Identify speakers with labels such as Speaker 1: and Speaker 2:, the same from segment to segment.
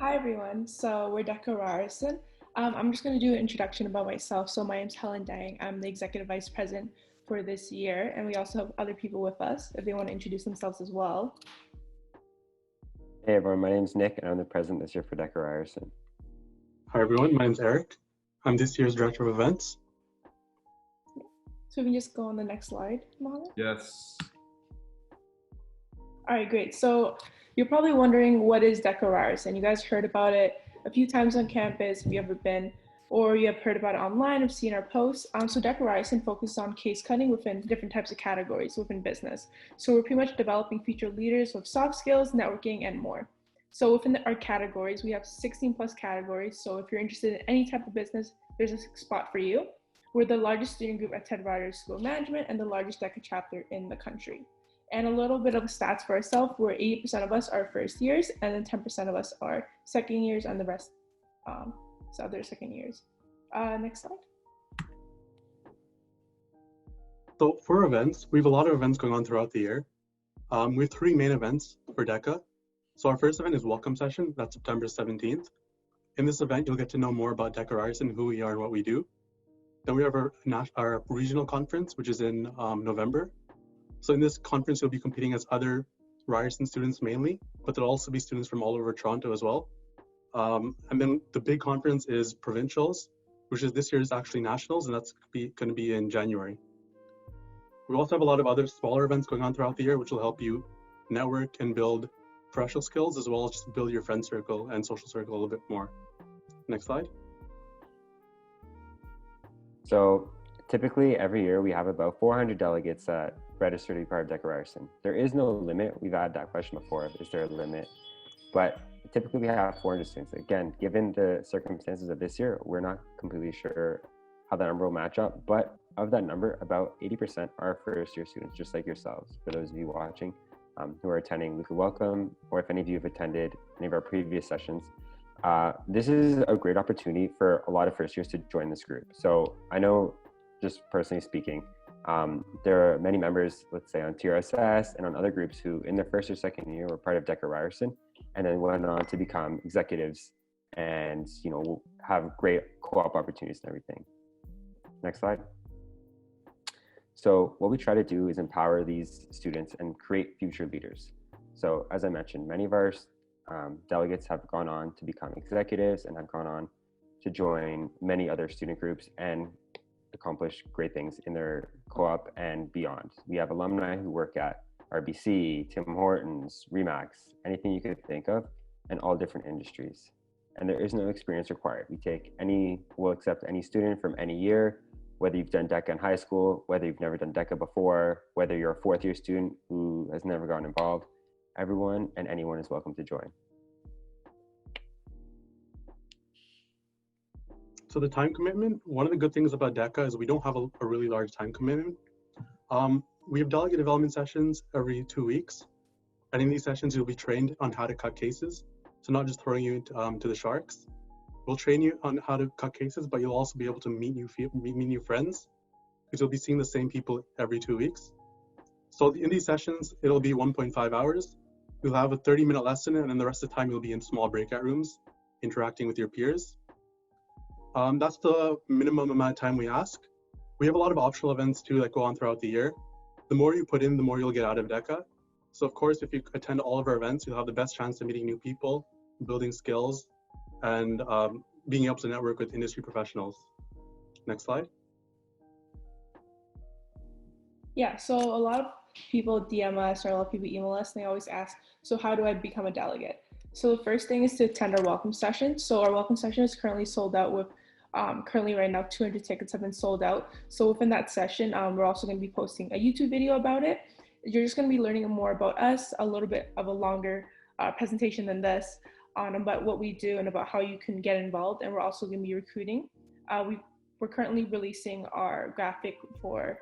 Speaker 1: Hi everyone, so we're DECA Ryerson. I'm just going to do an introduction about myself. So my name's Helen Dang. I'm the Executive Vice President for this year, and we also have other people with us if they want to introduce themselves as well.
Speaker 2: Hey everyone, my name's Nick and I'm the president this year for DECA Ryerson.
Speaker 3: Hi everyone, my name's Eric. I'm this year's Director of Events.
Speaker 1: So we can just go on the next slide, Mohammed.
Speaker 4: Yes.
Speaker 1: All right, great. So you're probably wondering, what is DECA Ryerson? You guys heard about it a few times on campus, if you ever been, or you have heard about it online, have seen our posts. So DECA Ryerson focuses on case cutting within different types of categories within business. So we're pretty much developing future leaders with soft skills, networking, and more. So within our categories, we have 16 plus categories. So if you're interested in any type of business, there's a spot for you. We're the largest student group at Ted Ryder School of Management and the largest DECA chapter in the country. And a little bit of stats for ourselves, where 80% of us are first years, and then 10% of us are second years, and the rest so other second years. Next slide.
Speaker 3: So for events, we have a lot of events going on throughout the year. We have 3 main events for DECA. So our first event is Welcome Session, that's September 17th. In this event, you'll get to know more about DECA Ryerson, who we are and what we do. Then we have our regional conference, which is in November. So in this conference, you'll be competing as other Ryerson students mainly, but there'll also be students from all over Toronto as well. And then the big conference is Provincials, which is this year's actually Nationals, and that's going to be in January. We also have a lot of other smaller events going on throughout the year, which will help you network and build professional skills, as well as just build your friend circle and social circle a little bit more. Next slide.
Speaker 2: So typically every year we have about 400 delegates that register to be part of DECA Ryerson. There is no limit. We've had that question before, is there a limit? But typically we have 400 students. Again, given the circumstances of this year, we're not completely sure how that number will match up, but of that number, about 80% are first year students, just like yourselves. For those of you watching who are attending, we could welcome, or if any of you have attended any of our previous sessions, this is a great opportunity for a lot of first years to join this group. So I know, just personally speaking, there are many members, let's say on TRSS and on other groups, who in their first or second year were part of DECA Ryerson and then went on to become executives and have great co-op opportunities and everything. Next slide. So what we try to do is empower these students and create future leaders. So as I mentioned, many of our delegates have gone on to become executives and have gone on to join many other student groups and accomplish great things in their co-op and beyond. We have alumni who work at RBC, Tim Hortons, Remax, anything you could think of, and all different industries. And there is no experience required. We'll accept any student from any year, whether you've done DECA in high school, whether you've never done DECA before, whether you're a fourth year student who has never gotten involved. Everyone and anyone is welcome to join.
Speaker 3: So the time commitment, one of the good things about DECA is we don't have a really large time commitment. We have delegate development sessions every 2 weeks. And in these sessions, you'll be trained on how to cut cases. So not just throwing you to the sharks. We'll train you on how to cut cases, but you'll also be able to meet new friends, because you'll be seeing the same people every 2 weeks. So in these sessions, it'll be 1.5 hours. You'll have a 30-minute lesson, and then the rest of the time you'll be in small breakout rooms, interacting with your peers. That's the minimum amount of time we ask. We have a lot of optional events too that go on throughout the year. The more you put in, the more you'll get out of DECA. So of course, if you attend all of our events, you'll have the best chance of meeting new people, building skills, and being able to network with industry professionals. Next slide.
Speaker 1: Yeah, so a lot of people DM us, or a lot of people email us, and they always ask, so how do I become a delegate? So the first thing is to attend our welcome session. So our welcome session is currently sold out with, currently right now, 200 tickets have been sold out. So within that session, we're also going to be posting a YouTube video about it. You're just going to be learning more about us, a little bit of a longer presentation than this, about what we do and about how you can get involved. And we're also going to be recruiting. We're currently releasing our graphic for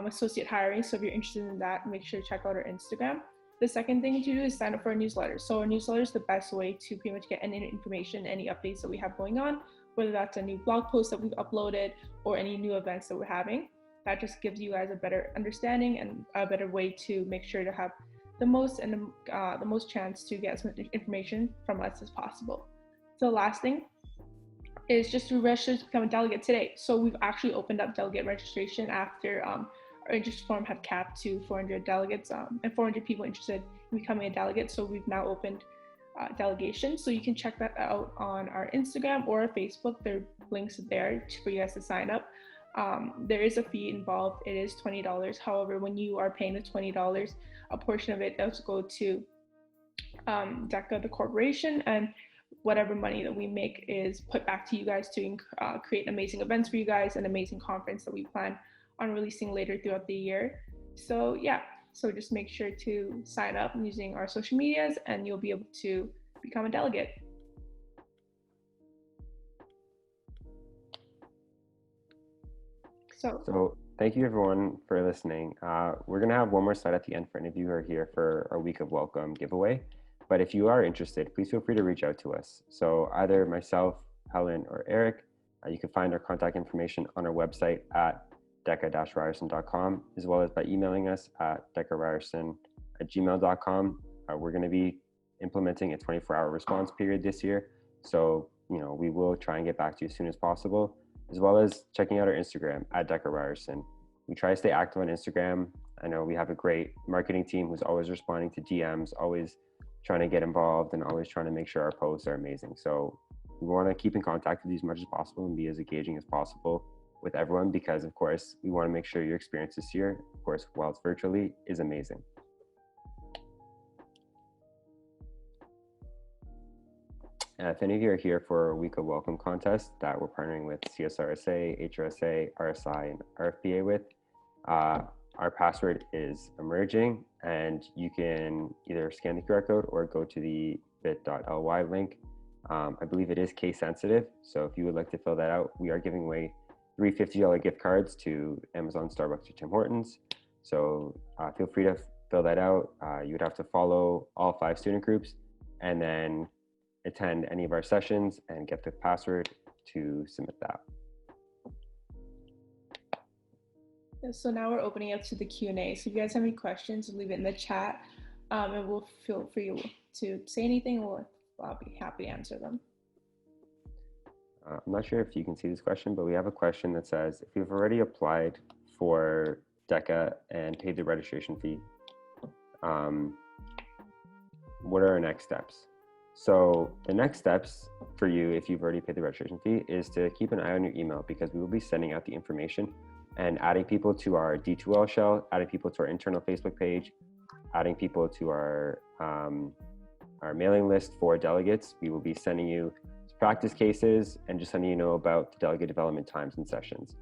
Speaker 1: associate hiring. So if you're interested in that, make sure to check out our Instagram. The second thing to do is sign up for our newsletter. So our newsletter is the best way to pretty much get any information, any updates that we have going on, whether that's a new blog post that we've uploaded or any new events that we're having. That just gives you guys a better understanding and a better way to make sure to have the most chance to get as much information from us as possible. the last thing is just to register to become a delegate today. So we've actually opened up delegate registration after our interest form had capped to 400 delegates and 400 people interested in becoming a delegate. So we've now opened delegation. So you can check that out on our Instagram or our Facebook. There are links there for you guys to sign up. There is a fee involved. It is $20. However, when you are paying the $20, a portion of it does go to DECA, the corporation, and whatever money that we make is put back to you guys to create amazing events for you guys, an amazing conference that we plan on releasing later throughout the year. So yeah, so just make sure to sign up using our social medias and you'll be able to become a delegate.
Speaker 2: So thank you everyone for listening. We're gonna have one more slide at the end for any of you who are here for our week of welcome giveaway. But if you are interested, please feel free to reach out to us. So either myself, Helen, or Eric, you can find our contact information on our website at deca-ryerson.com, as well as by emailing us at deca-ryerson@gmail.com. We're going to be implementing a 24-hour response period this year. So, we will try and get back to you as soon as possible, as well as checking out our Instagram at deca-ryerson. We try to stay active on Instagram. I know we have a great marketing team who's always responding to DMs, always trying to get involved and always trying to make sure our posts are amazing. So we want to keep in contact with you as much as possible and be as engaging as possible with everyone, because of course we want to make sure your experience this year, of course, while it's virtually, is amazing. If any of you are here for a week of welcome contest that we're partnering with CSRSA, HRSA, RSI, and RFPA with, our password is emerging, and you can either scan the QR code or go to the bit.ly link. I believe it is case sensitive, so if you would like to fill that out, we are giving away 3 $50 gift cards to Amazon, Starbucks, or Tim Hortons. So feel free to fill that out. You would have to follow all 5 student groups and then attend any of our sessions and get the password to submit that.
Speaker 1: So now we're opening up to the Q&A. So if you guys have any questions, leave it in the chat, and we'll feel free to say anything, or I'll be happy to answer them.
Speaker 2: I'm not sure if you can see this question, but we have a question that says, if you've already applied for DECA and paid the registration fee, what are our next steps? So the next steps for you, if you've already paid the registration fee, is to keep an eye on your email, because we will be sending out the information and adding people to our D2L shell, adding people to our internal Facebook page, adding people to our mailing list for delegates. We will be sending you practice cases and just letting you know about the delegate development times and sessions.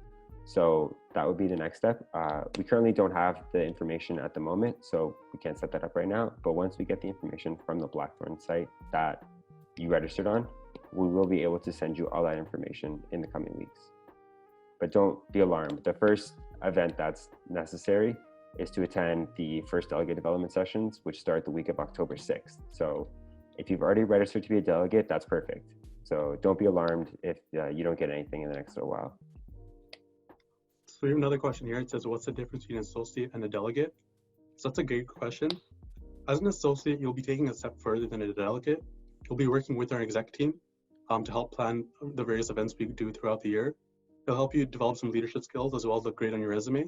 Speaker 2: So that would be the next step. We currently don't have the information at the moment, so we can't set that up right now. But once we get the information from the Blackthorn site that you registered on, we will be able to send you all that information in the coming weeks. But don't be alarmed. The first event that's necessary is to attend the first delegate development sessions, which start the week of October 6th. So if you've already registered to be a delegate, that's perfect. So don't be alarmed if you don't get anything in the next little while.
Speaker 3: So we have another question here. It says, what's the difference between an associate and a delegate? So that's a great question. As an associate, you'll be taking a step further than a delegate. You'll be working with our exec team to help plan the various events we do throughout the year. It'll help you develop some leadership skills as well as look great on your resume.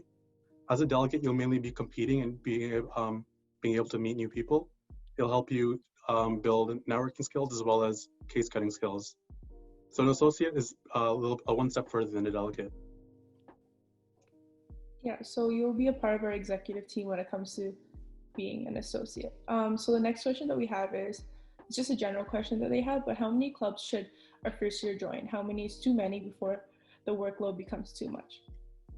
Speaker 3: As a delegate, you'll mainly be competing and being able to meet new people. It'll help you build networking skills as well as case cutting skills. So an associate is a one step further than a delegate.
Speaker 1: Yeah, so you'll be a part of our executive team when it comes to being an associate. So the next question that we have is, it's just a general question that they have, but how many clubs should our first year join? How many is too many before the workload becomes too much?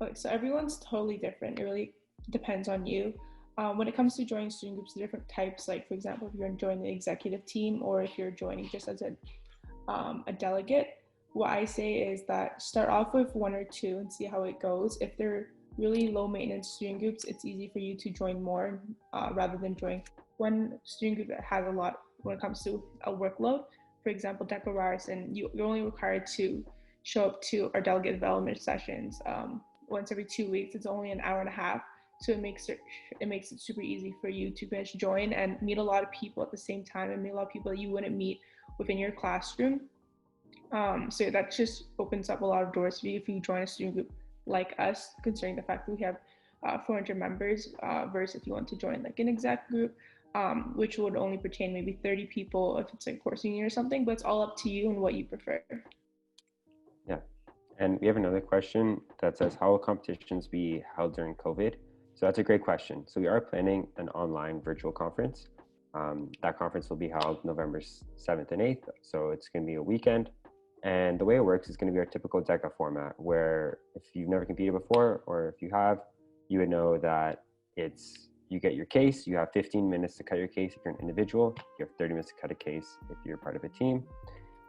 Speaker 1: Okay, so everyone's totally different. It really depends on you. When it comes to joining student groups, the different types, like for example, if you're joining the executive team or if you're joining just as a delegate, what I say is that start off with 1 or 2 and see how it goes. If they're really low maintenance student groups, it's easy for you to join more rather than join one student group that has a lot when it comes to a workload. For example, DECA Ryerson, you're only required to show up to our delegate development sessions once every 2 weeks. It's only an hour and a half. So it makes it super easy for you to join and meet a lot of people at the same time, and meet a lot of people that you wouldn't meet within your classroom. So that just opens up a lot of doors for you if you join a student group like us, considering the fact that we have 400 members versus if you want to join like an exact group, which would only pertain maybe 30 people if it's like course union or something, but it's all up to you and what you prefer.
Speaker 2: Yeah. And we have another question that says, how will competitions be held during COVID? So that's a great question. So we are planning an online virtual conference. That conference will be held November 7th and 8th. So it's going to be a weekend. And the way it works is going to be our typical DECA format, where if you've never competed before, or if you have, you would know that you get your case, you have 15 minutes to cut your case if you're an individual, you have 30 minutes to cut a case if you're part of a team.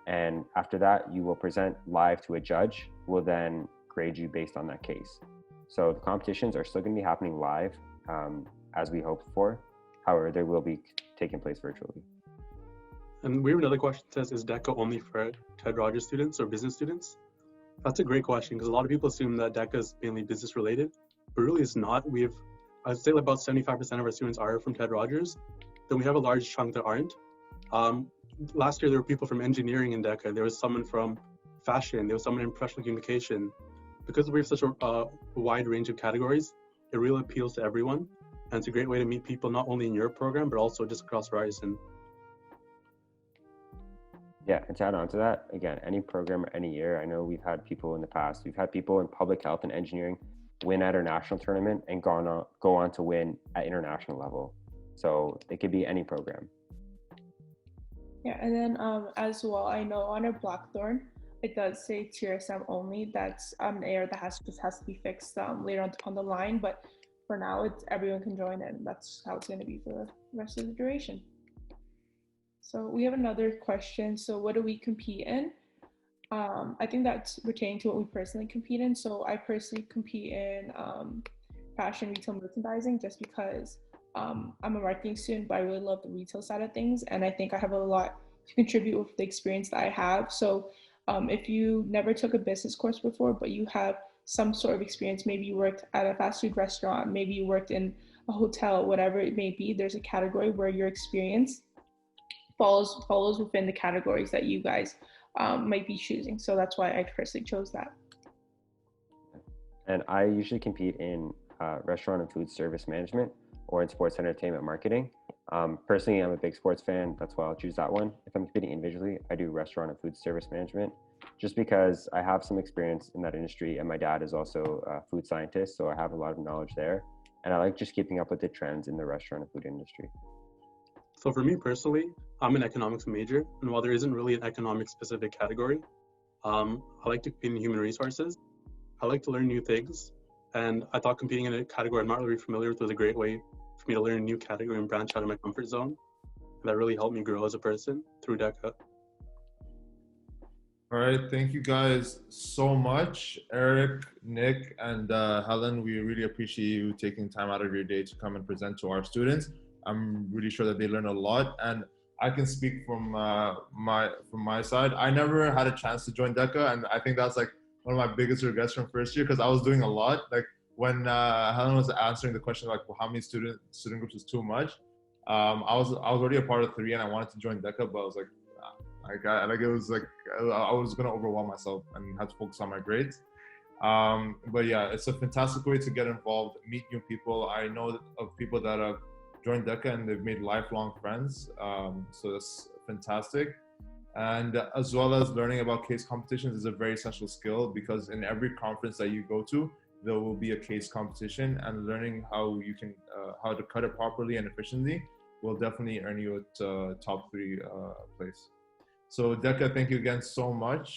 Speaker 2: And after that, you will present live to a judge who will then grade you based on that case. So the competitions are still going to be happening live as we hoped for. However, they will be taking place virtually.
Speaker 3: And we have another question that says, is DECA only for Ted Rogers students or business students? That's a great question because a lot of people assume that DECA is mainly business related, but really it's not. I'd say about 75% of our students are from Ted Rogers. Then we have a large chunk that aren't. Last year, there were people from engineering in DECA. There was someone from fashion. There was someone in professional communication. Because we have such a wide range of categories, it really appeals to everyone. And it's a great way to meet people, not only in your program, but also just across Ryerson.
Speaker 2: Yeah, and to add on to that, again, any program or any year, I know we've had people in the past, we've had people in public health and engineering win at our national tournament and go on to win at international level. So it could be any program.
Speaker 1: Yeah, and then as well, I know on our Blackthorn, it does say TRSM only. That's an error that has to be fixed later on the line, but for now, everyone can join in. That's how it's going to be for the rest of the duration. So we have another question. So what do we compete in? I think that's pertaining to what we personally compete in. So I personally compete in fashion retail merchandising just because I'm a marketing student, but I really love the retail side of things. And I think I have a lot to contribute with the experience that I have. So if you never took a business course before, but you have some sort of experience, maybe you worked at a fast food restaurant, maybe you worked in a hotel, whatever it may be, there's a category where your experience follows within the categories that you guys might be choosing. So that's why I personally chose that.
Speaker 2: And I usually compete in restaurant and food service management or in sports entertainment marketing. Personally, I'm a big sports fan. That's why I'll choose that one. If I'm competing individually, I do restaurant and food service management just because I have some experience in that industry and my dad is also a food scientist. So I have a lot of knowledge there. And I like just keeping up with the trends in the restaurant and food industry.
Speaker 3: So for me personally, I'm an economics major. And while there isn't really an economic specific category, I like to compete in human resources. I like to learn new things. And I thought competing in a category I'm not really familiar with was a great way for me to learn a new category and branch out of my comfort zone. And that really helped me grow as a person through DECA.
Speaker 4: All right, thank you guys so much, Eric, Nick, and Helen. We really appreciate you taking time out of your day to come and present to our students. I'm really sure that they learn a lot, and I can speak from my side. I never had a chance to join DECA, and I think that's like one of my biggest regrets from first year because I was doing a lot. Like when Helen was answering the question like how many student groups is too much, I was already a part of 3 and I wanted to join DECA, but I was like it was like I was gonna overwhelm myself and had to focus on my grades. But yeah, it's a fantastic way to get involved, meet new people. I know of people that have joined DECA and they've made lifelong friends. So that's fantastic. And as well as learning about case competitions is a very essential skill because in every conference that you go to, there will be a case competition, and learning how you can how to cut it properly and efficiently will definitely earn you a top 3 place. So DECA, thank you again so much.